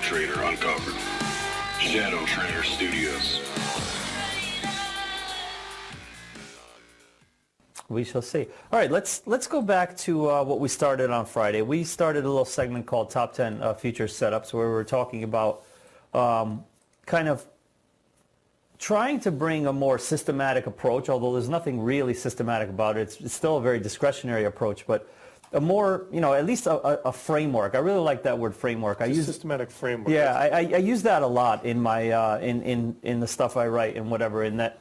ShadowTrader uncovered. ShadowTrader Studios. We shall see. All right, let's go back to what we started on Friday. We started a little segment called Top 10 Future Setups, where we were talking about kind of trying to bring a more systematic approach, although there's nothing really systematic about it. It's still a very discretionary approach, but a more, at least a framework. I really like that word framework. I use systematic framework. Yeah, I use that a lot in my in the stuff I write and whatever. In that,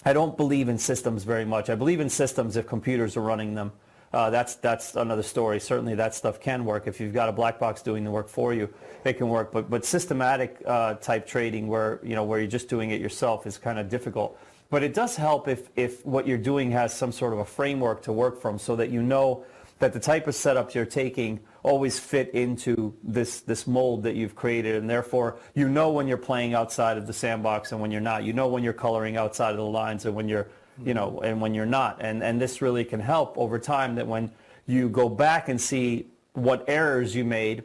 I don't believe in systems very much. I believe in systems if computers are running them. That's another story. Certainly that stuff can work. If you've got a black box doing the work for you, it can work. But systematic type trading where you're just doing it yourself is kind of difficult. But it does help if what you're doing has some sort of a framework to work from, so that you know that the type of setups you're taking always fit into this mold that you've created, and therefore you know when you're playing outside of the sandbox and when you're not. You know when you're coloring outside of the lines and when you're and when you're not. And this really can help over time, that when you go back and see what errors you made,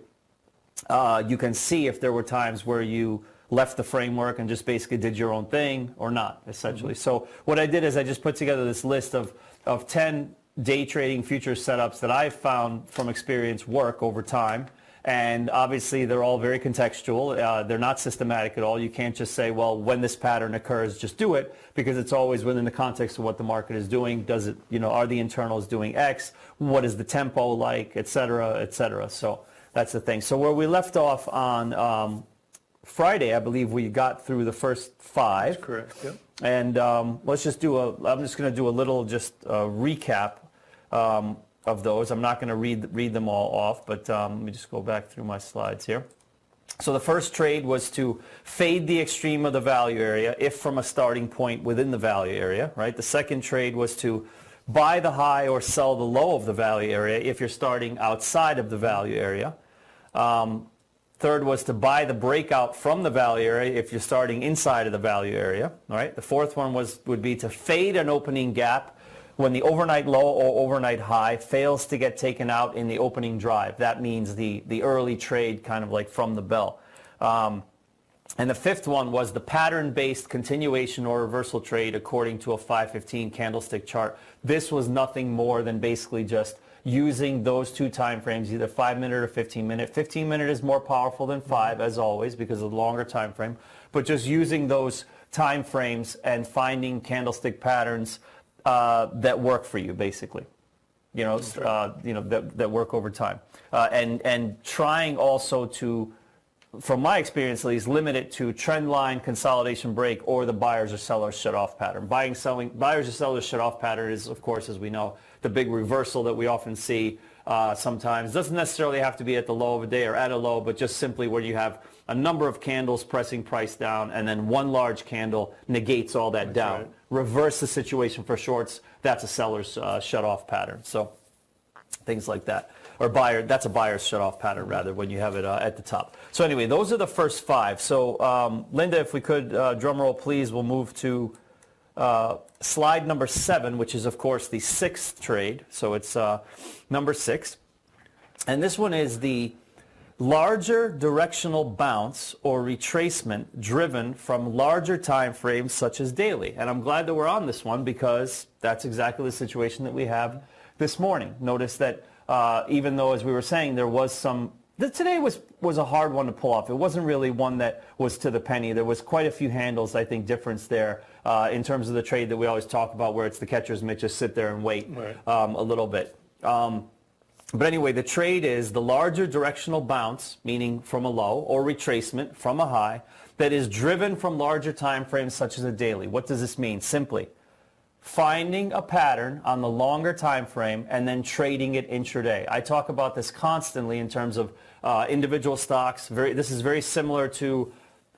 you can see if there were times where you left the framework and just basically did your own thing or not, essentially. So what I did is I just put together this list of 10 day trading future setups that I've found from experience work over time. And obviously they're all very contextual. They're not systematic at all. You can't just say, well, when this pattern occurs, just do it, because it's always within the context of what the market is doing. Does it, are the internals doing X? What is the tempo like, et cetera, et cetera. So that's the thing. So where we left off on Friday, I believe we got through the first 5. That's correct, yeah. And let's just I'm just going to do a little recap of those. I'm not going to read them all off, but let me just go back through my slides here. So the first trade was to fade the extreme of the value area if from a starting point within the value area, right? The second trade was to buy the high or sell the low of the value area if you're starting outside of the value area. Third was to buy the breakout from the value area if you're starting inside of the value area. All right. The fourth one would be to fade an opening gap when the overnight low or overnight high fails to get taken out in the opening drive. That means the early trade, kind of like from the bell. And the fifth one was the pattern-based continuation or reversal trade according to a 515 candlestick chart. This was nothing more than basically just using those 2 time frames, either 5-minute or 15-minute. 15-minute is more powerful than 5, as always, because of the longer time frame. But just using those time frames and finding candlestick patterns that work for you, basically, that work over time, and trying also to, from my experience at least, limit it to trend line, consolidation break, or the buyers or sellers shut off pattern. Buyers or sellers shut off pattern is, of course, as we know, the big reversal that we often see sometimes. Doesn't necessarily have to be at the low of a day or at a low, but just simply where you have a number of candles pressing price down, and then one large candle negates all that down. Right. Reverse the situation for shorts, that's a seller's shut-off pattern. So things like that. Or that's a buyer's shut-off pattern, rather, when you have it at the top. So anyway, those are the first 5. So Linda, if we could, drum roll, please, we'll move to slide number 7, which is, of course, the 6th trade. So it's number 6. And this one is the larger directional bounce or retracement driven from larger time frames such as daily. And I'm glad that we're on this one, because that's exactly the situation that we have this morning. Notice that even though, as we were saying, there was today was a hard one to pull off. It wasn't really one that was to the penny. There was quite a few handles, I think, difference there in terms of the trade that we always talk about, where it's the catcher's mitt, just sit there and wait a little bit. But anyway, the trade is the larger directional bounce, meaning from a low, or retracement from a high, that is driven from larger time frames such as a daily. What does this mean? Simply finding a pattern on the longer time frame and then trading it intraday. I talk about this constantly in terms of individual stocks. This is very similar to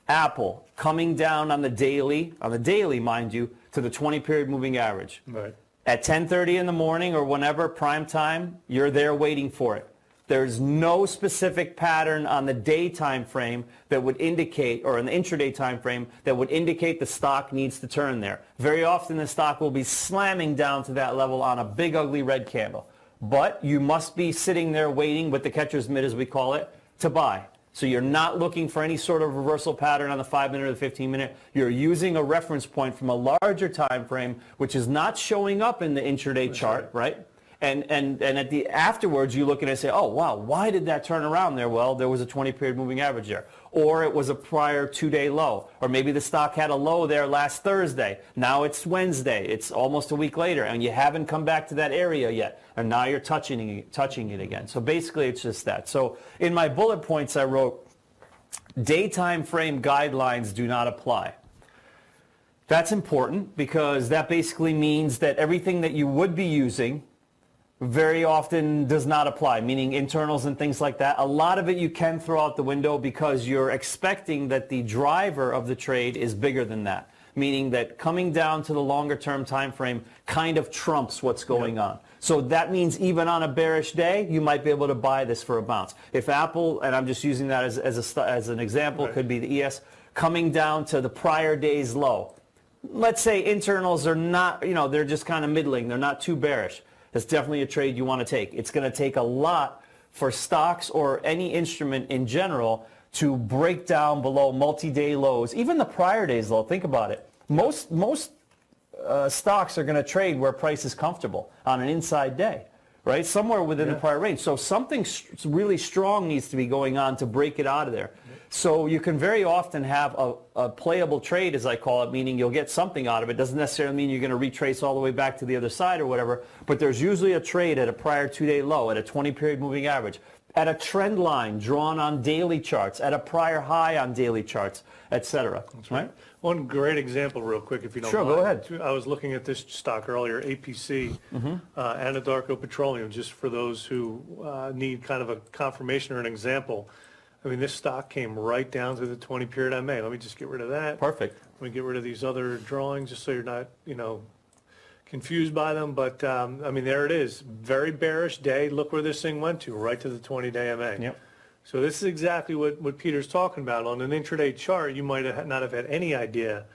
Apple coming down on the daily, mind you, to the 20-period moving average. Right. At 10:30 in the morning or whenever, prime time, you're there waiting for it. There's no specific pattern on the day time frame that would indicate, or an intraday time frame, that would indicate the stock needs to turn there. Very often the stock will be slamming down to that level on a big ugly red candle. But you must be sitting there waiting with the catcher's mitt, as we call it, to buy. So you're not looking for any sort of reversal pattern on the 5-minute or the 15-minute. You're using a reference point from a larger time frame, which is not showing up in the intraday chart, right? And at the afterwards, you look at it and say, oh, wow, why did that turn around there? Well, there was a 20-period moving average there. Or it was a prior 2-day low. Or maybe the stock had a low there last Thursday. Now it's Wednesday. It's almost a week later, and you haven't come back to that area yet. And now you're touching it again. So basically, it's just that. So in my bullet points, I wrote, daytime frame guidelines do not apply. That's important because that basically means that everything that you would be using very often does not apply, meaning internals and things like that. A lot of it you can throw out the window because you're expecting that the driver of the trade is bigger than that, meaning that coming down to the longer term time frame kind of trumps what's going on. So that means even on a bearish day, you might be able to buy this for a bounce. If Apple, and I'm just using that as an example, could be the ES, coming down to the prior day's low. Let's say internals are not, they're just kind of middling. They're not too bearish. That's definitely a trade you want to take. It's going to take a lot for stocks or any instrument in general to break down below multi-day lows, even the prior day's low. Think about it. Most stocks are going to trade where price is comfortable on an inside day, right? Somewhere within the prior range. So something really strong needs to be going on to break it out of there. So you can very often have a playable trade, as I call it, meaning you'll get something out of it. Doesn't necessarily mean you're going to retrace all the way back to the other side or whatever, but there's usually a trade at a prior 2-day low, at a 20-period moving average, at a trend line drawn on daily charts, at a prior high on daily charts, etc. That's right. One great example real quick, if you don't mind. Sure, go ahead. I was looking at this stock earlier, APC, Anadarko Petroleum, just for those who need kind of a confirmation or an example. I mean, this stock came right down to the 20-period MA. Let me just get rid of that. Perfect. Let me get rid of these other drawings just so you're not, confused by them. But, I mean, there it is. Very bearish day. Look where this thing went to, right to the 20-day MA. Yep. So this is exactly what Peter's talking about. On an intraday chart, you might not have had any idea.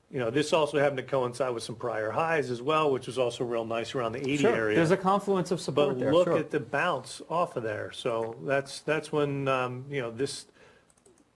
This also happened to coincide with some prior highs as well, which was also real nice around the 80 area. There's a confluence of support there. But look at the bounce off of there. So that's when this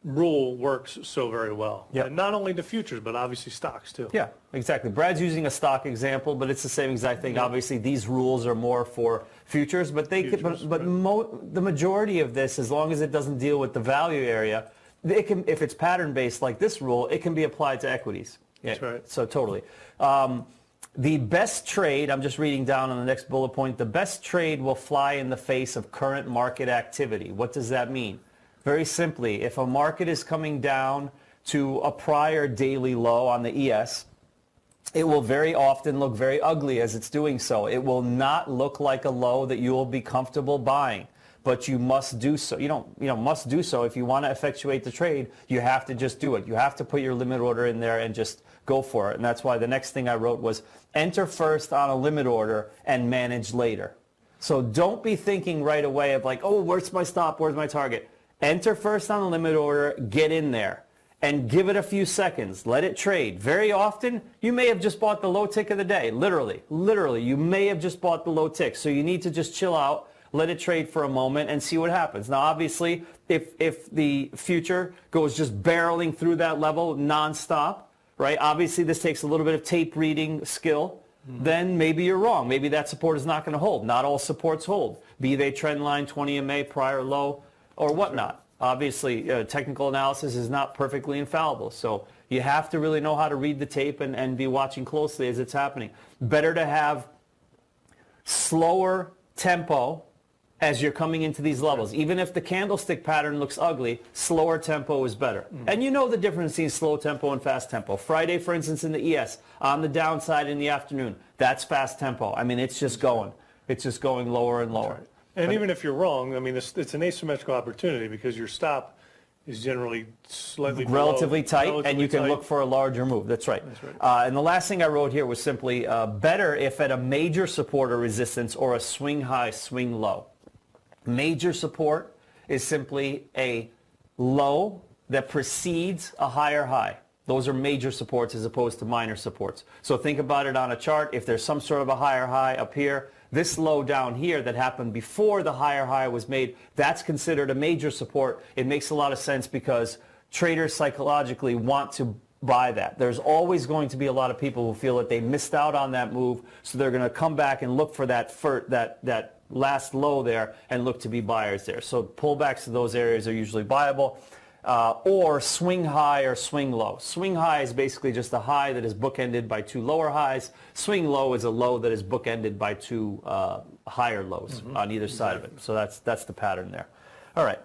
rule works so very well. Yep. And not only the futures, but obviously stocks too. Yeah, exactly. Brad's using a stock example, but it's the same exact thing. Obviously, these rules are more for futures, but the majority of this, as long as it doesn't deal with the value area, if it's pattern based like this rule, it can be applied to equities. Yeah, that's right. So totally. The best trade, I'm just reading down on the next bullet point, the best trade will fly in the face of current market activity. What does that mean? Very simply, if a market is coming down to a prior daily low on the ES, it will very often look very ugly as it's doing so. It will not look like a low that you will be comfortable buying. But you must do so. Must do so. If you want to effectuate the trade, you have to just do it. You have to put your limit order in there and just go for it. And that's why the next thing I wrote was enter first on a limit order and manage later. So don't be thinking right away of like, oh, where's my stop? Where's my target? Enter first on a limit order, get in there, and give it a few seconds. Let it trade. Very often, you may have just bought the low tick of the day. Literally, you may have just bought the low tick. So you need to just chill out. Let it trade for a moment and see what happens. Now, obviously, if the future goes just barreling through that level nonstop, right? Obviously, this takes a little bit of tape reading skill. Then maybe you're wrong. Maybe that support is not going to hold. Not all supports hold. Be they trend line, 20 MA, prior low, or whatnot. Obviously, technical analysis is not perfectly infallible. So you have to really know how to read the tape and be watching closely as it's happening. Better to have slower tempo as you're coming into these levels. Even if the candlestick pattern looks ugly, slower tempo is better. And you know the difference between slow tempo and fast tempo. Friday, for instance, in the ES, on the downside in the afternoon, that's fast tempo. I mean, it's just going. It's just going lower and lower. Right. And even if you're wrong, I mean, it's an asymmetrical opportunity because your stop is generally slightly relatively below, tight, and you can look for a larger move. That's right. That's right. And the last thing I wrote here was simply better if at a major support or resistance or a swing high, swing low. Major support is simply a low that precedes a higher high. Those are major supports as opposed to minor supports. So think about it on a chart. If there's some sort of a higher high up here, This low down here that happened before the higher high was made, that's considered a major support. It makes a lot of sense because traders psychologically want to buy that. There's always going to be a lot of people who feel that they missed out on that move, so they're going to come back and look for that last low there and look to be buyers there. So pullbacks to those areas are usually buyable. Or swing high or swing low. Swing high is basically just a high that is bookended by two lower highs. Swing low is a low that is bookended by two higher lows on either side of it. So that's the pattern there. All right,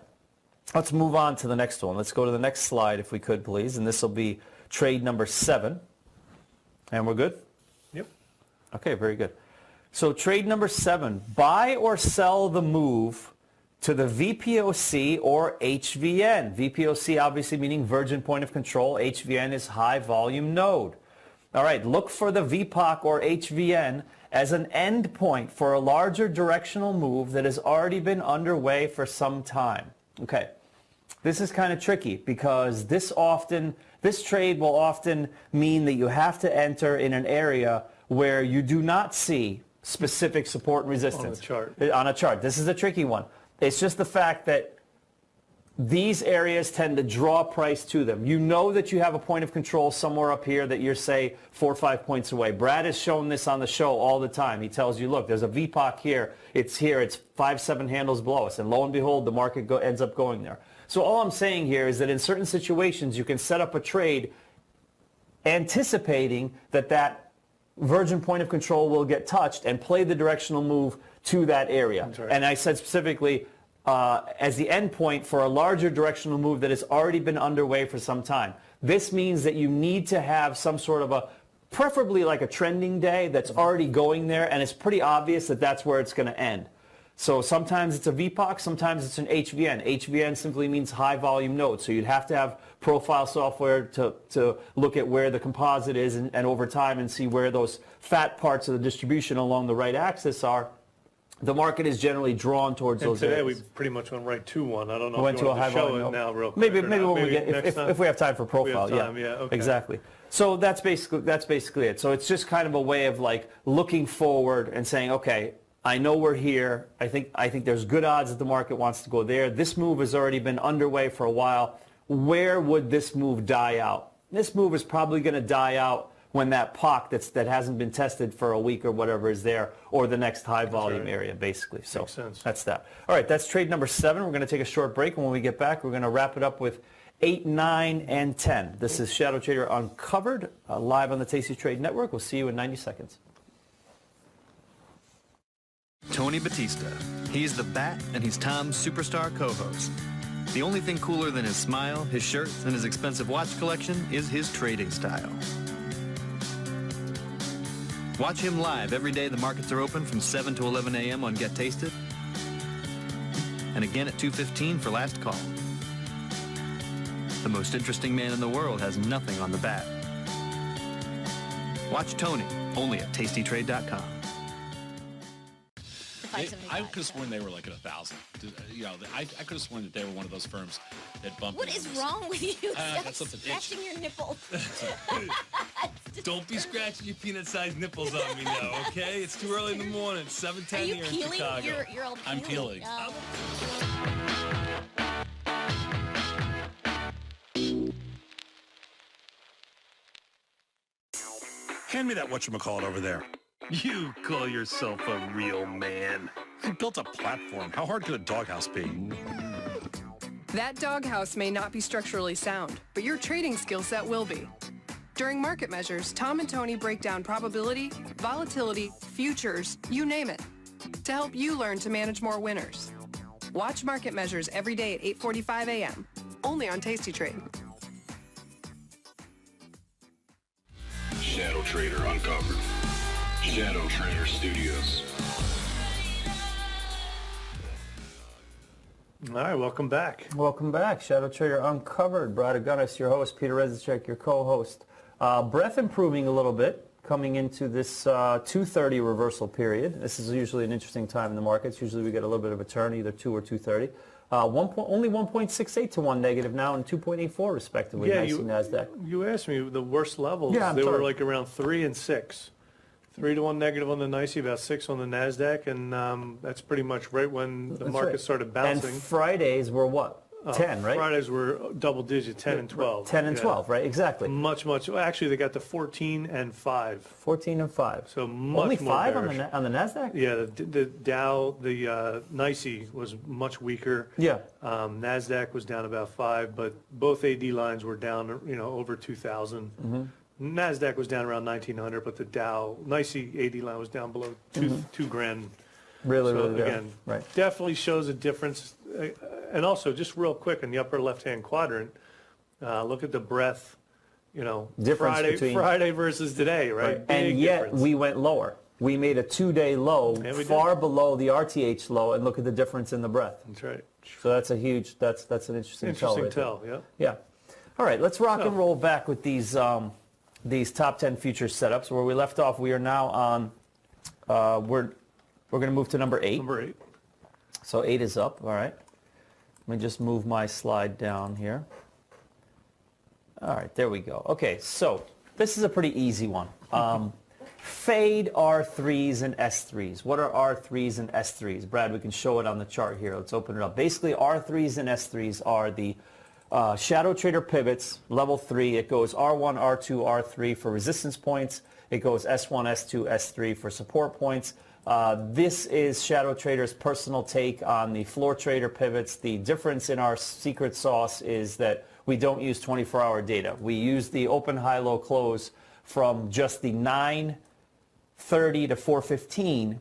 let's move on to the next one. Let's go to the next slide if we could, please. And this will be trade number 7. And we're good? Yep. Okay, very good. So trade number 7, buy or sell the move to the VPOC or HVN. VPOC obviously meaning virgin point of control. HVN is high volume node. All right, look for the VPOC or HVN as an end point for a larger directional move that has already been underway for some time. Okay, this is kind of tricky because this trade will often mean that you have to enter in an area where you do not see specific support and resistance. On a chart. This is a tricky one. It's just the fact that these areas tend to draw price to them. You know that you have a point of control somewhere up here that you're, say, 4 or 5 points away. Brad has shown this on the show all the time. He tells you, look, there's a VPOC here. It's 5-7 handles below us. And lo and behold, the market ends up going there. So all I'm saying here is that in certain situations, you can set up a trade anticipating that virgin point of control will get touched and play the directional move to that area. Right. And I said specifically as the end point for a larger directional move that has already been underway for some time. This means that you need to have some sort of preferably like a trending day that's already going there, and it's pretty obvious that that's where it's going to end. So sometimes it's a VPOC, sometimes it's an HVN. HVN simply means high volume node. So you'd have to have profile software to look at where the composite is and over time and see where those fat parts of the distribution along the right axis are. The market is generally drawn towards those today areas. We pretty much went right to one. I don't know we if went you to a want high to show volume it now real quick. Maybe when we get if we have time for profile. We have time, yeah, okay. Exactly. So that's basically it. So it's just kind of a way of like looking forward and saying, okay, I know we're here. I think there's good odds that the market wants to go there. This move has already been underway for a while. Where would this move die out? This move is probably going to die out when that POC that hasn't been tested for a week or whatever is there, or the next high volume area, basically. So makes sense. That's that. All right, that's trade number 7. We're going to take a short break, and when we get back, we're going to wrap it up with 8, 9, and 10. This is ShadowTrader Uncovered, live on the Tasty Trade Network. We'll see you in 90 seconds. Tony Battista. He's the Bat, and he's Tom's superstar co-host. The only thing cooler than his smile, his shirts, and his expensive watch collection is his trading style. Watch him live every day the markets are open from 7 to 11 a.m. on Get Tasted, and again at 2:15 for Last Call. The most interesting man in the world has nothing on the Bat. Watch Tony, only at tastytrade.com. I could have sworn they were like at 1,000. You know, I could have sworn that they were one of those firms that bumped. What is wrong with you? Stop scratching your nipples. Don't be scratching your peanut-sized nipples on me now, okay? It's too early in the morning. 7:10 here in Chicago. You're all peeling. I'm peeling. Hand me that whatchamacallit over there. You call yourself a real man. I built a platform. How hard could a doghouse be? That doghouse may not be structurally sound, but your trading skill set will be. During market measures, Tom and Tony break down probability, volatility, futures, you name it, to help you learn to manage more winners. Watch market measures every day at 8:45 a.m., only on Tasty Trade. ShadowTrader Uncovered. ShadowTrader Studios. All right, welcome back. Welcome back. ShadowTrader Uncovered. Brad Agunis, your host. Peter Rezicek, your co-host. Breath improving a little bit coming into this 2:30 reversal period. This is usually an interesting time in the markets. Usually we get a little bit of a turn, either 2 or 2:30. Only 1.68 to 1 negative now and 2.84 respectively. Yeah, nice NASDAQ. You asked me the worst levels. Yeah, they were like around 3 and 6. 3-to-1 negative on the NYSE, about 6 on the NASDAQ, and that's pretty much right when the market started bouncing. And Fridays were what? 10, right? Fridays were double digit, 10 and 12. 10 and 12, right? Exactly. Much. Actually, they got to 14 and 5. 14 and 5. So much only more 5 bearish. on the NASDAQ? Yeah, the Dow, the NYSE was much weaker. Yeah. NASDAQ was down about 5, but both AD lines were down, over 2,000. NASDAQ was down around 1,900, but the Dow, NYSE AD line was down below two grand. Really, So really again, right. definitely shows a difference. And also, just real quick, in the upper left-hand quadrant, look at the breadth, Difference between Friday versus today, right? Big and yet difference. we went lower. We made a 2-day low, Yeah, we far did. below the RTH low, and look at the difference in the breadth. That's right. So that's a huge, that's an interesting tell. Right tell, there. yeah. Yeah. All right, let's rock and roll back with these top 10 futures setups. Where we left off, we are now on, we're going to move to number 8. Number 8. So 8 is up, all right. Let me just move my slide down here. All right, there we go. Okay, so this is a pretty easy one. Fade R3s and S3s. What are R3s and S3s? Brad, we can show it on the chart here. Let's open it up. Basically, R3s and S3s are the ShadowTrader pivots, level 3. It goes R1, R2, R3 for resistance points. It goes S1, S2, S3 for support points. This is ShadowTrader's personal take on the floor trader pivots. The difference in our secret sauce is that we don't use 24-hour data. We use the open, high, low, close from just the 9:30 to 4:15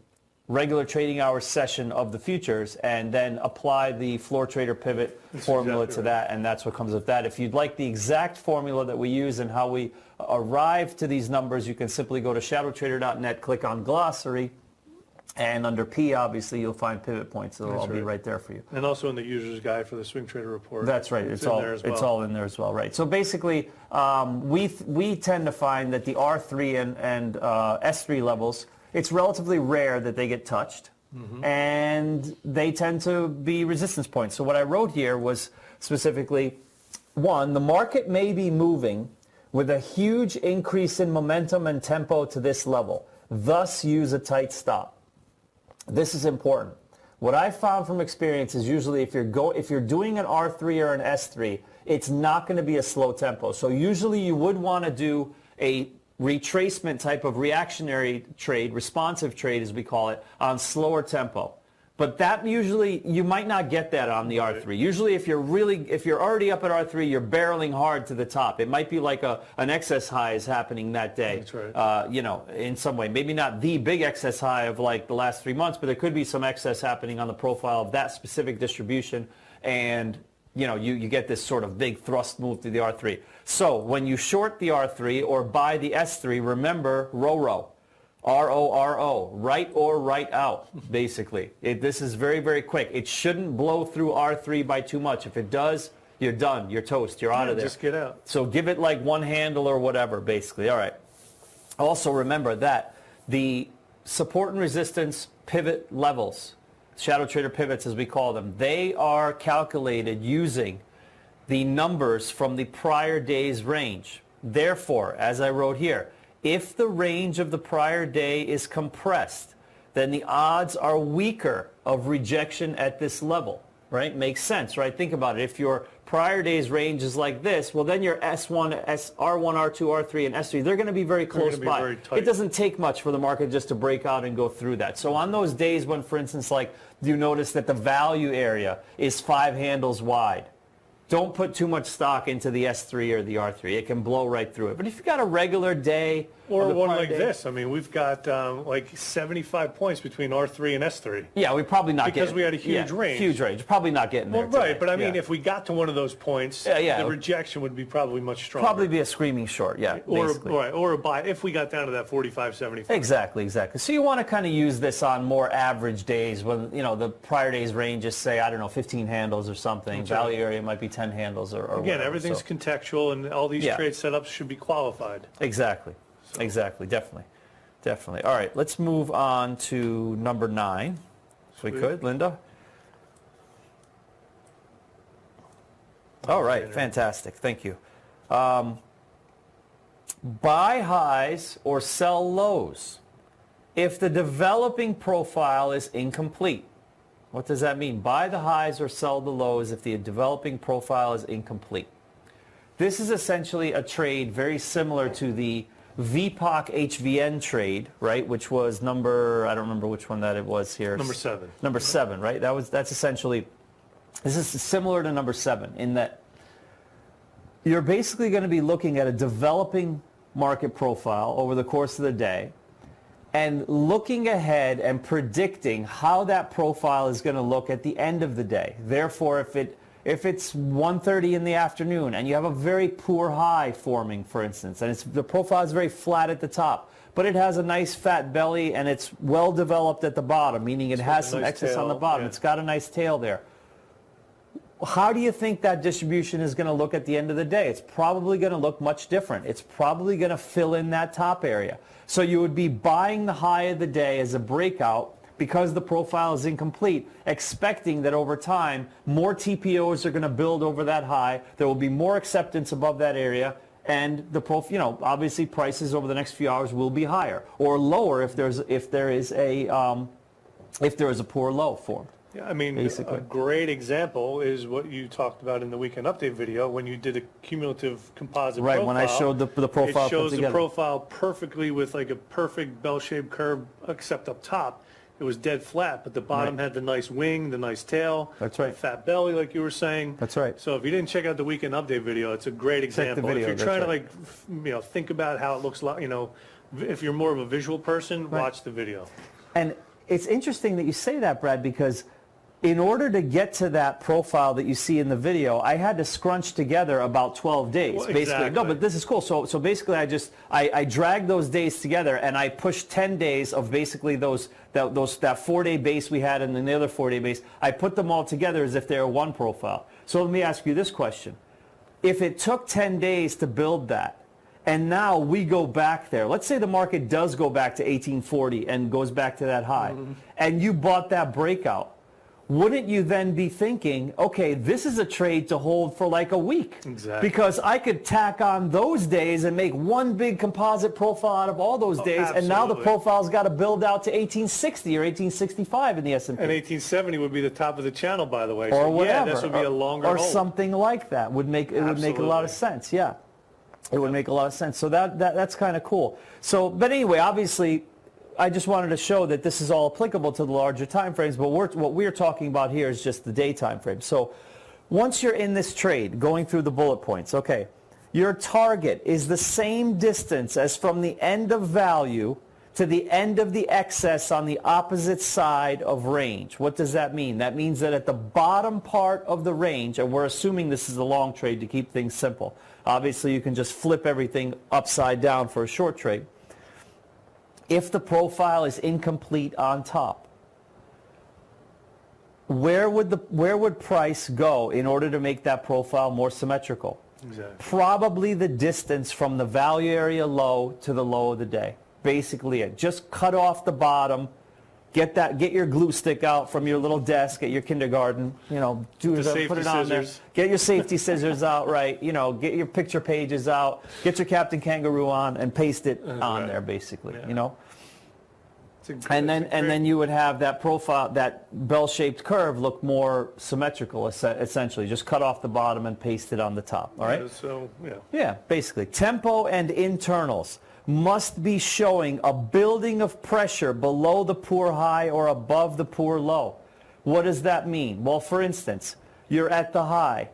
regular trading hours session of the futures, and then apply the floor trader pivot formula to that, and that's what comes with that. If you'd like the exact formula that we use and how we arrive to these numbers, you can simply go to shadowtrader.net, click on glossary, and under P, obviously, you'll find pivot points. It'll all be right there for you. And also in the user's guide for the swing trader report. That's right. It's all in there as well, right? So basically, we tend to find that the R3 and S3 levels, it's relatively rare that they get touched, and they tend to be resistance points. So what I wrote here was specifically, 1, the market may be moving with a huge increase in momentum and tempo to this level. Thus, use a tight stop. This is important. What I found from experience is usually if you're doing an R3 or an S3, it's not going to be a slow tempo. So usually you would want to do a retracement type of reactionary trade, responsive trade as we call it, on slower tempo. But that usually, you might not get that on the R3. Usually if you're already up at R3, you're barreling hard to the top. It might be like an excess high is happening that day. That's right. In some way. Maybe not the big excess high of like the last 3 months, but there could be some excess happening on the profile of that specific distribution. And, you get this sort of big thrust move to the R3. So when you short the R3 or buy the S3, remember RORO. RORO, right or right out, basically. This is very, very quick. It shouldn't blow through R3 by too much. If it does, you're done. You're toast. You're out of there. Just get out. So give it like one handle or whatever, basically. All right. Also remember that the support and resistance pivot levels, ShadowTrader pivots as we call them, they are calculated using the numbers from the prior day's range. Therefore, as I wrote here, if the range of the prior day is compressed, then the odds are weaker of rejection at this level, right? Makes sense, right? Think about it. If your prior day's range is like this, well, then your R1, R2, R3, and S3, they're going to be very close by. Very tight. It doesn't take much for the market just to break out and go through that. So on those days when, for instance, like you notice that the value area is 5 handles wide, don't put too much stock into the S3 or the R3. It can blow right through it. But if you've got a regular day... Or one like this. I mean, we've got like 75 points between R3 and S3. Yeah, we probably not because we had a huge range. Huge range. Probably not getting there today. Right, but I mean, if we got to one of those points, the rejection would be probably much stronger. Probably be a screaming short, or a buy if we got down to that 45, 75. Exactly. So you want to kind of use this on more average days when, the prior day's range is, say, I don't know, 15 handles or something. That's Value area might be 10 handles or Again, whatever, everything's contextual, and all these trade setups should be qualified. Exactly. Exactly. Definitely. All right, let's move on to number 9, if we could, Linda. All right, fantastic. Thank you. Buy highs or sell lows. if the developing profile is incomplete. What does that mean? Buy the highs or sell the lows if the developing profile is incomplete. This is essentially a trade very similar to the VPOC HVN trade, right? Which was number, I don't remember which one that it was here. Number 7. Number 7, right? That's essentially, this is similar to number 7 in that you're basically going to be looking at a developing market profile over the course of the day and looking ahead and predicting how that profile is going to look at the end of the day. Therefore, if it's 1:30 in the afternoon and you have a very poor high forming, for instance, and the profile is very flat at the top, but it has a nice fat belly and it's well developed at the bottom, meaning it has some excess on the bottom. It's got a nice tail there. How do you think that distribution is going to look at the end of the day? It's probably going to look much different. It's probably going to fill in that top area. So you would be buying the high of the day as a breakout because the profile is incomplete, expecting that over time, more TPOs are going to build over that high. There will be more acceptance above that area, and obviously prices over the next few hours will be higher or lower if there is a poor low formed. Yeah, I mean, basically. A great example is what you talked about in the weekend update video when you did a cumulative composite profile. Right, when I showed the profile. It shows the profile perfectly with like a perfect bell-shaped curve, except up top. It was dead flat, but the bottom had the nice wing, the nice tail. That's right. The fat belly, like you were saying. That's right. So if you didn't check out the weekend update video, it's a great example. Check the video, if you're trying to think about how it looks like, if you're more of a visual person, watch the video. And it's interesting that you say that, Brad, because in order to get to that profile that you see in the video, I had to scrunch together about 12 days, basically. Exactly. No, but this is cool. So basically, I dragged those days together, and I pushed 10 days of basically that 4-day base we had, and then the other 4-day base. I put them all together as if they were one profile. So let me ask you this question: if it took 10 days to build that, and now we go back there, let's say the market does go back to 1840 and goes back to that high, and you bought that breakout. Wouldn't you then be thinking, okay, this is a trade to hold for like a week? Exactly. Because I could tack on those days and make one big composite profile out of all those days, absolutely. and now the profile's got to build out to 1860 or 1865 in the S&P. And 1870 would be the top of the channel, by the way. Or so whatever. Yeah, this would be a longer or hold. something like that. Would make a lot of sense, yeah. It would make a lot of sense. So that's kind of cool. So, but anyway, obviously, I just wanted to show that this is all applicable to the larger time frames, but what we're talking about here is just the day time frame. So once you're in this trade, going through the bullet points, okay, your target is the same distance as from the end of value to the end of the excess on the opposite side of range. What does that mean? That means that at the bottom part of the range, and we're assuming this is a long trade to keep things simple. Obviously, you can just flip everything upside down for a short trade. If the profile is incomplete on top, where would price go in order to make that profile more symmetrical? Exactly. Probably the distance from the value area low to the low of the day. Basically it. Just cut off the bottom, get your glue stick out from your little desk at your kindergarten, put it on there. Get your safety scissors out, right? Get your picture pages out, get your Captain Kangaroo on, and paste it on there, basically. And then you would have that profile, that bell-shaped curve, look more symmetrical. Essentially, just cut off the bottom and paste it on the top. All right. Yeah, basically, tempo and internals must be showing a building of pressure below the poor high or above the poor low. What does that mean? Well, for instance, you're at the high.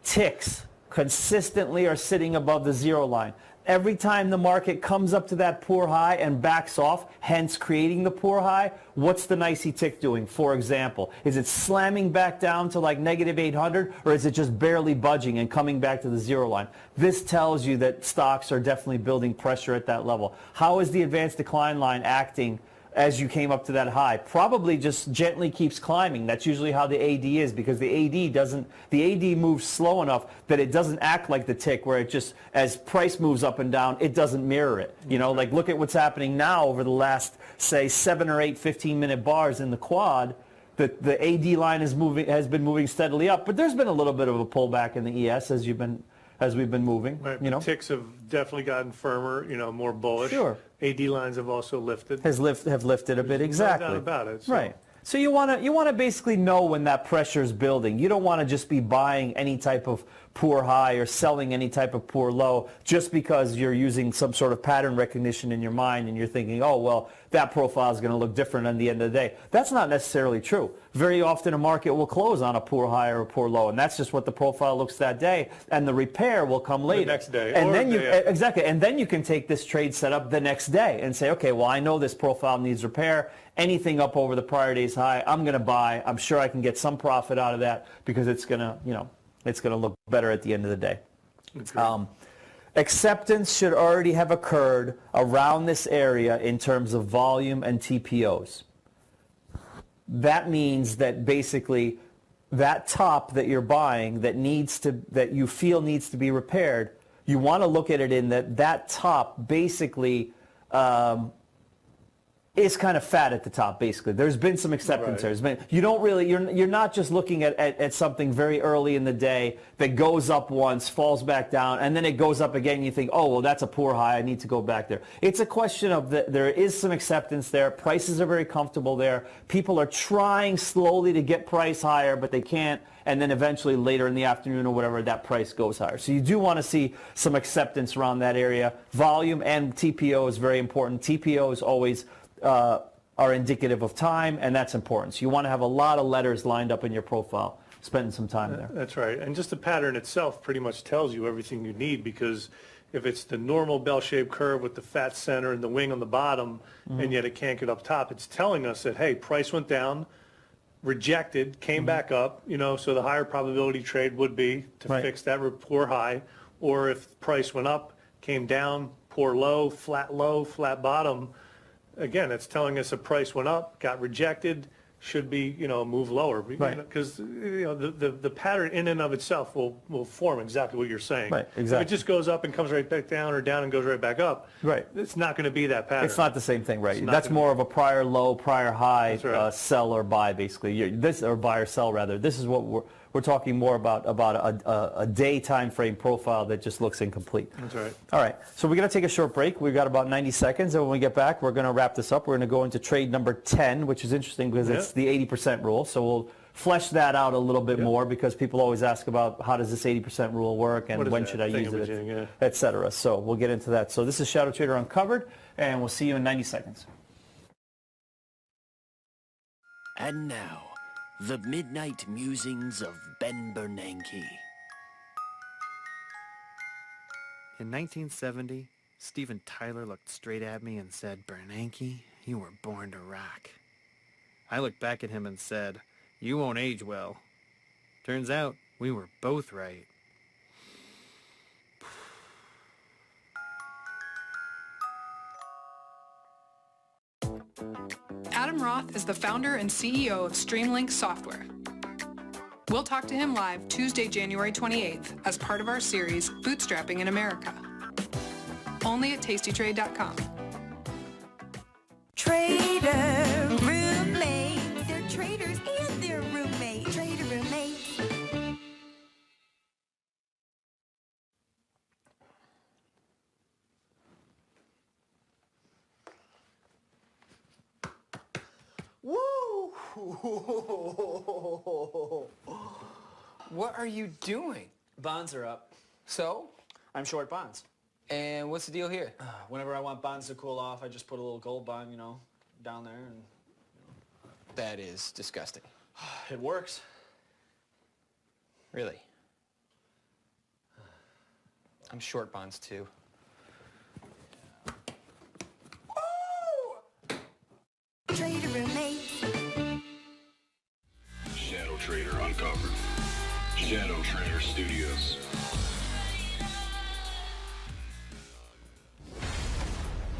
Ticks consistently are sitting above the zero line. Every time the market comes up to that poor high and backs off, hence creating the poor high, what's the nicey tick doing, for example? Is it slamming back down to like negative 800, or is it just barely budging and coming back to the zero line? This tells you that stocks are definitely building pressure at that level. How is the advanced decline line acting as you came up to that high? Probably just gently keeps climbing. That's usually how the AD is, because the AD moves slow enough that it doesn't act like the tick, where it just, as price moves up and down, it doesn't mirror it. Like look at what's happening now over the last, say, 7 or 8 15-minute bars in the quad. The AD line has been moving steadily up, but there's been a little bit of a pullback in the ES, as as we've been moving. Right, You know, ticks have definitely gotten firmer, more bullish. Sure. AD lines have also lifted. have lifted a bit, exactly. No doubt about it. So. Right. So you want to basically know when that pressure is building. You don't want to just be buying any type of poor high or selling any type of poor low just because you're using some sort of pattern recognition in your mind and you're thinking, oh, well, that profile is going to look different at the end of the day. That's not necessarily true. Very often a market will close on a poor high or a poor low, and that's just what the profile looks that day, and the repair will come later. The next day. And or then day and then you can take this trade setup the next day and say, okay, well, I know this profile needs repair. Anything up over the prior day's high, I'm going to buy. I'm sure I can get some profit out of that because it's going to, it's going to look better at the end of the day. Acceptance should already have occurred around this area in terms of volume and TPOs. That means that basically that top that you're buying that you feel needs to be repaired, you want to look at it in that top basically is kind of fat at the top, basically. There's been some acceptance there. You're not just looking at something very early in the day that goes up once, falls back down, and then it goes up again, and you think, oh, well, that's a poor high, I need to go back there. It's a question of there is some acceptance there. Prices are very comfortable there. People are trying slowly to get price higher, but they can't, and then eventually later in the afternoon or whatever, that price goes higher. So you do want to see some acceptance around that area. Volume and TPO is very important. TPO is always are indicative of time, and that's important. So you want to have a lot of letters lined up in your profile, spending some time there. That's right. And just the pattern itself pretty much tells you everything you need, because if it's the normal bell-shaped curve with the fat center and the wing on the bottom, and yet it can't get up top, it's telling us that, hey, price went down, rejected, came back up, so the higher probability trade would be to fix that poor high, or if price went up, came down, poor low, flat bottom, again, it's telling us a price went up, got rejected, should be, move lower. Because, the pattern in and of itself will form exactly what you're saying. Right, exactly. If it just goes up and comes right back down, or down and goes right back up, it's not going to be that pattern. It's not the same thing, right? That's more of a prior low, prior high, sell or buy, basically. Or buy or sell, rather. This is what we're talking more about a day time frame profile that just looks incomplete. That's right. All right, so we're going to take a short break. We've got about 90 seconds, and when we get back, we're going to wrap this up. We're going to go into trade number 10, which is interesting because it's the 80% rule. So we'll flesh that out a little bit more, because people always ask about how does this 80% rule work and when should I use it, etc. So we'll get into that. So this is ShadowTrader Uncovered, and we'll see you in 90 seconds. And now, the Midnight Musings of Ben Bernanke. In 1970, Steven Tyler looked straight at me and said, "Bernanke, you were born to rock." I looked back at him and said, "You won't age well." Turns out, we were both right. Adam Roth is the founder and CEO of Streamlink Software. We'll talk to him live Tuesday, January 28th as part of our series, Bootstrapping in America. Only at tastytrade.com. Trader roommates. They're traders and they're roommates. Trader roommates. Woo! What are you doing? Bonds are up. So? I'm short bonds. And what's the deal here? Whenever I want bonds to cool off, I just put a little gold bond, down there, and That is disgusting. it works. Really? I'm short bonds too. Trader roommates. ShadowTrader Uncovered. ShadowTrader Studios.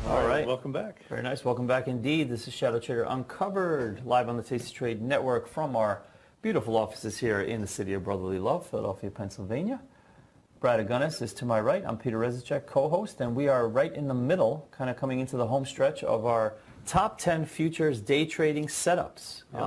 All right. Welcome back. Very nice. Welcome back indeed. This is ShadowTrader Uncovered, live on the Tasty Trade Network from our beautiful offices here in the city of brotherly love, Philadelphia, Pennsylvania. Brad Agunis is to my right. I'm Peter Rezicek, co-host, and we are right in the middle, kind of coming into the home stretch of our top 10 futures day trading setups. Yep.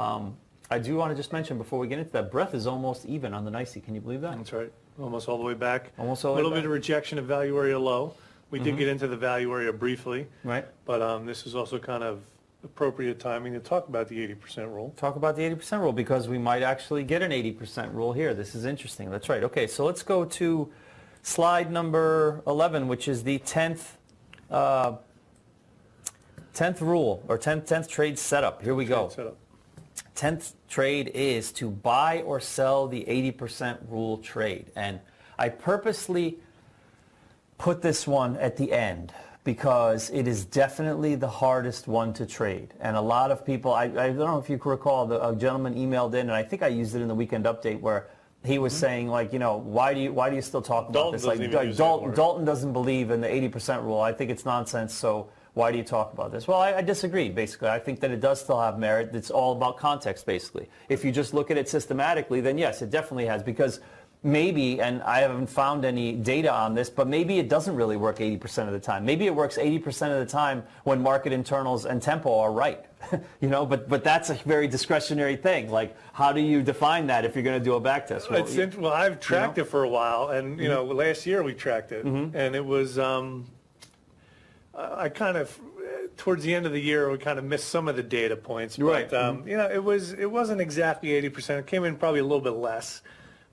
I do want to just mention before we get into that, breadth is almost even on the NYSE. Can you believe that? That's right. Almost all the way back. Almost all a the way little back. bit of rejection of value area low. We did get into the value area briefly. Right. But this is also kind of appropriate timing to talk about the 80% rule. Talk about the 80% rule because we might actually get an 80% rule here. This is interesting. That's right. Okay, so let's go to slide number 11, which is the 10th rule, or 10th trade setup. Here we go. Setup. 10th trade is to buy or sell the 80% rule trade. And I purposely put this one at the end because it is definitely the hardest one to trade. And a lot of people, I don't know if you can recall, a gentleman emailed in, and I think I used it in the weekend update, where he was saying, like, you know, why do you still talk about this? Like, Dalton doesn't believe in the 80% rule. I think it's nonsense, so why do you talk about this? Well, I disagree, basically. I think that it does still have merit. It's all about context, basically. If you just look at it systematically, then yes, it definitely has, because maybe, and I haven't found any data on this, but maybe it doesn't really work 80% of the time. Maybe it works 80% of the time when market internals and tempo are right. You know, but that's a very discretionary thing. Like, how do you define that if you're going to do a back test? Well, I've tracked it for a while, and you know, last year we tracked it, and it was I kind of towards the end of the year we kind of missed some of the data points. But, you know, it wasn't exactly 80%. It came in probably a little bit less.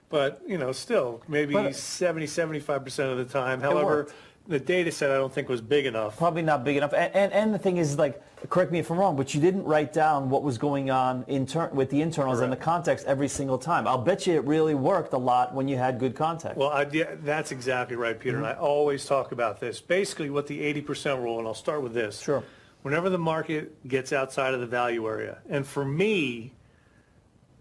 But, you know, still, maybe 75% of the time. However, the data set I don't think was big enough. Probably not big enough. And the thing is, like, correct me if I'm wrong, but you didn't write down what was going on with the internals and the context every single time. I'll bet you it really worked a lot when you had good context. Well, yeah, that's exactly right, Peter. And I always talk about this. Basically, what the 80% rule, and I'll start with this. Sure. Whenever the market gets outside of the value area, and for me,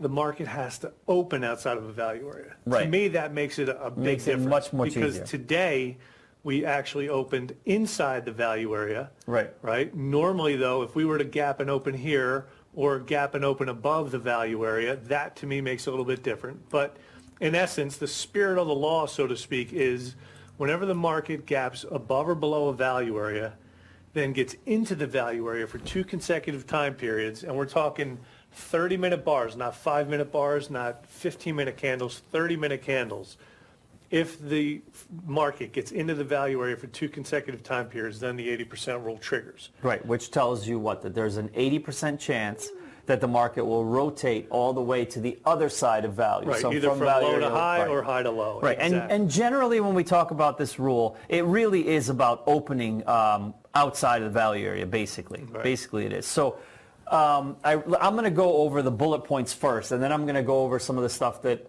the market has to open outside of a value area. Right. To me, that makes it a big difference. Much easier. Because today, we actually opened inside the value area. Right. Normally, though, if we were to gap and open here or gap and open above the value area, that to me makes it a little bit different. But in essence, the spirit of the law, so to speak, is whenever the market gaps above or below a value area, then gets into the value area for 2 consecutive time periods, and we're talking 30-minute bars, not 5-minute bars, not 15-minute candles, 30-minute candles. If the market gets into the value area for 2 consecutive time periods, then the 80% rule triggers. Right, which tells you what? That there's an 80% chance that the market will rotate all the way to the other side of value. Right, so either from low to high or high to low. Right, exactly. and generally when we talk about this rule, it really is about opening outside of the value area, basically. Right. Basically it is. So I'm going to go over the bullet points first, and then I'm going to go over some of the stuff that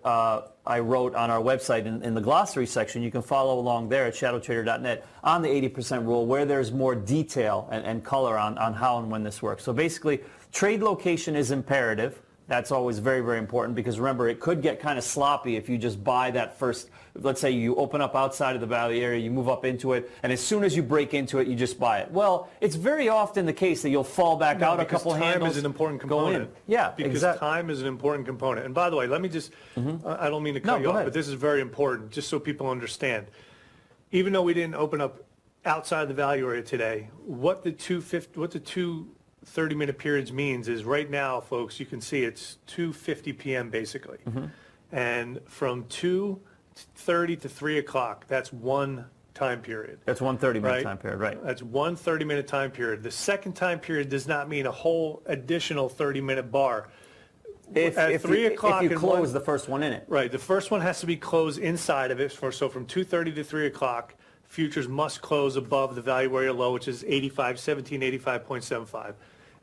I wrote on our website in the glossary section. You can follow along there at shadowtrader.net on the 80% rule, where there's more detail and color on how and when this works. So basically, trade location is imperative. That's always very, very important, because remember, it could get kind of sloppy if you just buy that first. Let's say you open up outside of the value area, you move up into it, and as soon as you break into it, you just buy it. Well, it's very often the case that you'll fall back out a couple handles. Time is an important component. Yeah, because time is an important component. And by the way, let me just, I don't mean to cut you off, but this is very important, just so people understand. Even though we didn't open up outside the value area today, what the two 30-minute periods means is right now, folks, you can see it's 2:50 p.m. basically. And from 2:30 to 3 o'clock, that's one time period. That's one 30-minute time period, right. That's one 30-minute time period. The second time period does not mean a whole additional 30-minute bar. At 3 o'clock, if you close the first one in it. Right. The first one has to be closed inside of it. So from 2:30 to 3 o'clock, futures must close above the value area low, which is 85.75.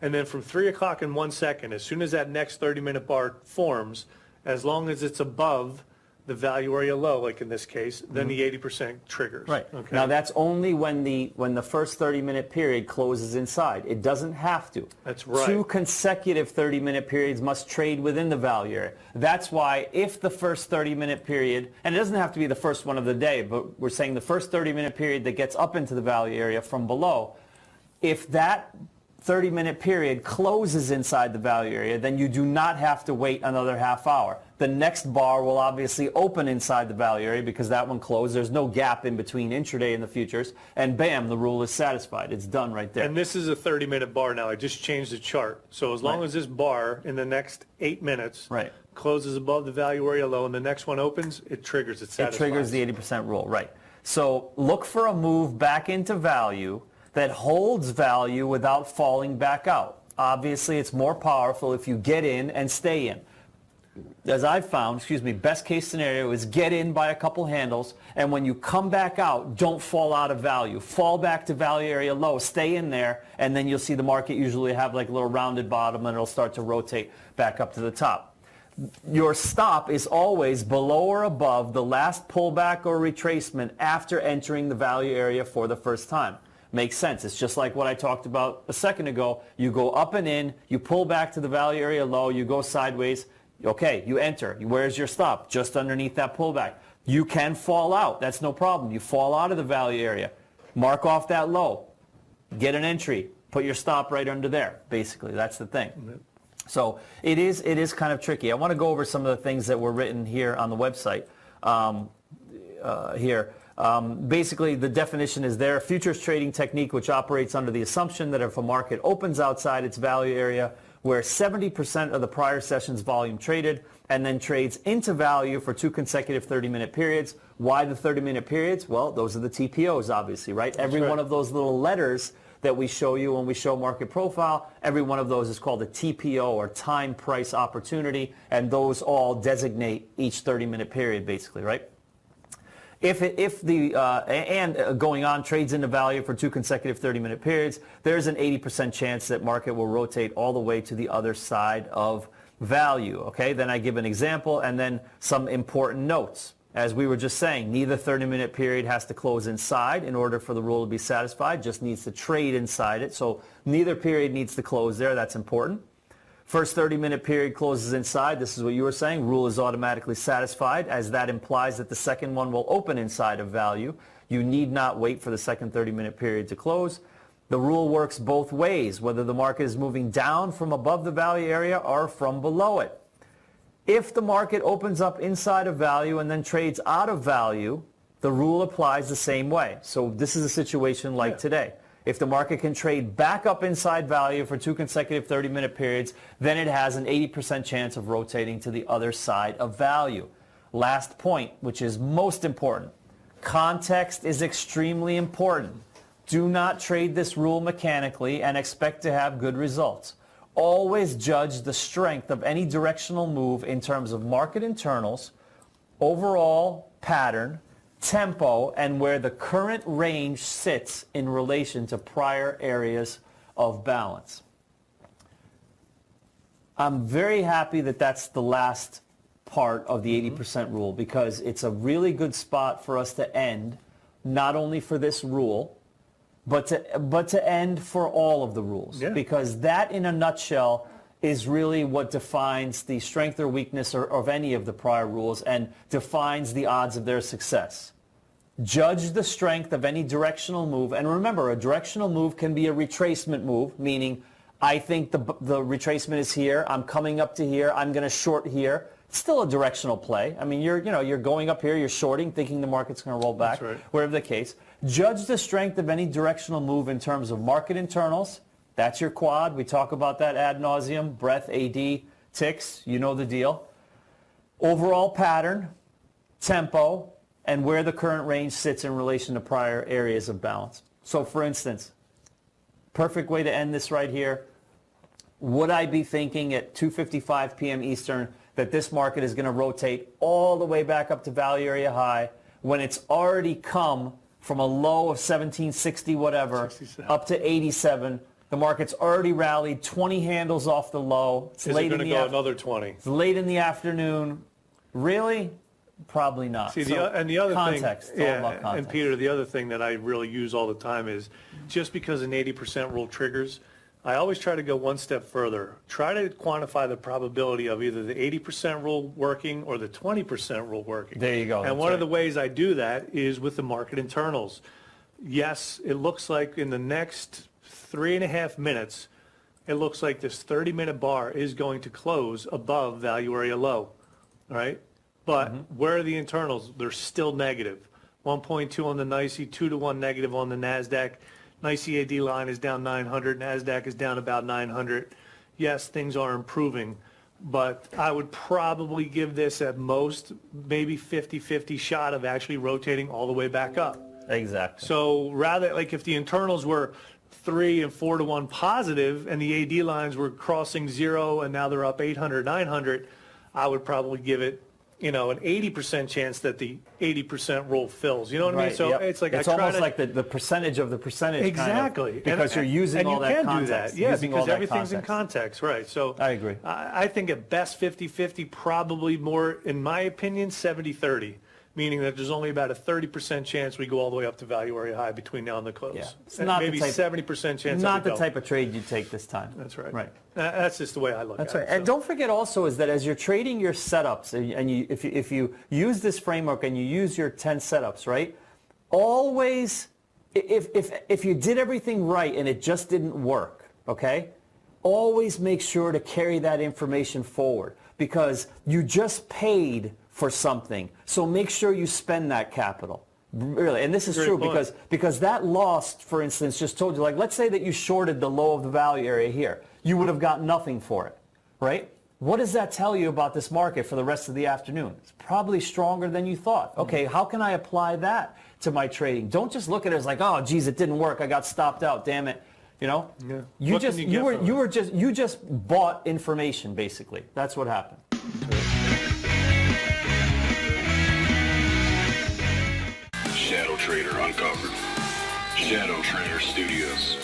And then from 3 o'clock and 1 second, as soon as that next 30-minute bar forms, as long as it's above the value area low, like in this case, then the 80% triggers. Right. Okay. Now that's only when the first 30-minute period closes inside. It doesn't have to. That's right. 2 consecutive 30-minute periods must trade within the value area. That's why if the first 30-minute period, and it doesn't have to be the first one of the day, but we're saying the first 30-minute period that gets up into the value area from below, if that 30-minute period closes inside the value area, then you do not have to wait another half hour. The next bar will obviously open inside the value area because that one closed. There's no gap in between intraday and the futures, and bam, the rule is satisfied. It's done right there. And this is a 30-minute bar now. I just changed the chart. So as long as this bar in the next 8 minutes closes above the value area low and the next one opens, it triggers. It satisfies. It triggers the 80% rule, right. So look for a move back into value that holds value without falling back out. Obviously, it's more powerful if you get in and stay in. As I've found, best case scenario is get in by a couple handles, and when you come back out, don't fall out of value. Fall back to value area low, stay in there, and then you'll see the market usually have like a little rounded bottom, and it'll start to rotate back up to the top. Your stop is always below or above the last pullback or retracement after entering the value area for the first time. Makes sense. It's just like what I talked about a second ago. You go up and in, you pull back to the value area low, you go sideways. Okay, you enter. Where's your stop? Just underneath that pullback. You can fall out. That's no problem. You fall out of the value area. Mark off that low. Get an entry. Put your stop right under there, basically. That's the thing. So it is kind of tricky. I want to go over some of the things that were written here on the website here. Basically, the definition is there. Futures trading technique which operates under the assumption that if a market opens outside its value area where 70% of the prior session's volume traded and then trades into value for 2 consecutive 30-minute periods. Why the 30-minute periods? Well, those are the TPOs, obviously, right? Every one of those little letters that we show you when we show market profile, every one of those is called a TPO, or time price opportunity, and those all designate each 30-minute period, basically, right? Going on trades into value for 2 consecutive 30-minute periods, there's an 80% chance that market will rotate all the way to the other side of value. Okay, then I give an example and then some important notes. As we were just saying, neither 30-minute period has to close inside in order for the rule to be satisfied, just needs to trade inside it. So neither period needs to close there. That's important. First 30-minute period closes inside. This is what you were saying. Rule is automatically satisfied, as that implies that the second one will open inside of value. You need not wait for the second 30-minute period to close. The rule works both ways, whether the market is moving down from above the value area or from below it. If the market opens up inside of value and then trades out of value, the rule applies the same way. So this is a situation like today. If the market can trade back up inside value for 2 consecutive 30-minute periods, then it has an 80% chance of rotating to the other side of value. Last point, which is most important. Context is extremely important. Do not trade this rule mechanically and expect to have good results. Always judge the strength of any directional move in terms of market internals, overall pattern, tempo, and where the current range sits in relation to prior areas of balance. I'm very happy that that's the last part of the 80% rule, because it's a really good spot for us to end, not only for this rule, but to end for all of the rules. Because that, in a nutshell, is really what defines the strength or weakness of any of the prior rules and defines the odds of their success. Judge the strength of any directional move. And remember, a directional move can be a retracement move, meaning I think the retracement is here, I'm coming up to here, I'm going to short here. It's still a directional play. I mean, you're going up here, you're shorting, thinking the market's going to roll back, whatever the case. Judge the strength of any directional move in terms of market internals. That's your quad. We talk about that ad nauseum. Breadth, AD, ticks, you know the deal. Overall pattern, tempo, and where the current range sits in relation to prior areas of balance. So for instance, perfect way to end this right here. Would I be thinking at 2:55 p.m. Eastern that this market is going to rotate all the way back up to value area high when it's already come from a low of 1760 whatever up to 87? The market's already rallied 20 handles off the low. It's Is it going to go another 20? It's late in the afternoon. Really? Probably not. See, the other context, thing, all about context. And Peter, the other thing that I really use all the time is just because an 80% rule triggers, I always try to go one step further. Try to quantify the probability of either the 80% rule working or the 20% rule working. There you go. And one of the ways I do that is with the market internals. Yes, it looks like in the next 3.5 minutes, it looks like this 30-minute bar is going to close above value area low, all right? But where are the internals? They're still negative. 1.2 on the NYSE, 2-to-1 negative on the NASDAQ. NYSE AD line is down 900. NASDAQ is down about 900. Yes, things are improving, but I would probably give this at most maybe 50-50 shot of actually rotating all the way back up. Exactly. So rather, like if the internals were 3 and 4-to-1 positive and the AD lines were crossing zero and now they're up 800, 900, I would probably give it, you know, an 80% chance that the 80% rule fills. You know what I mean? So it's like it's almost like the percentage of the percentage. Exactly. Kind of, because you're using all that context. And you can do that. Yeah, because everything's in context. Right. So I agree. I think at best 50-50, probably more, in my opinion, 70-30. Meaning that there's only about a 30% chance we go all the way up to value area high between now and the close. Yeah. It's And not maybe the type, 70% chance. Not that we the go. type of trade you take this time. That's right. Right. That's just the way I look That's at right. it. And don't forget also is that as you're trading your setups, and if you use this framework and you use your 10 setups, right? Always, if you did everything right and it just didn't work, okay? Always make sure to carry that information forward because you just paid for something. So make sure you spend that capital. Really, and this is true because that loss, for instance, just told you, like, let's say that you shorted the low of the value area here. You would have got nothing for it, right? What does that tell you about this market for the rest of the afternoon? It's probably stronger than you thought. Okay, how can I apply that to my trading? Don't just look at it as like, oh, geez, it didn't work. I got stopped out. Damn it. You know? Yeah. You just bought information, basically. That's what happened. ShadowTrader uncovered. ShadowTrader Studios.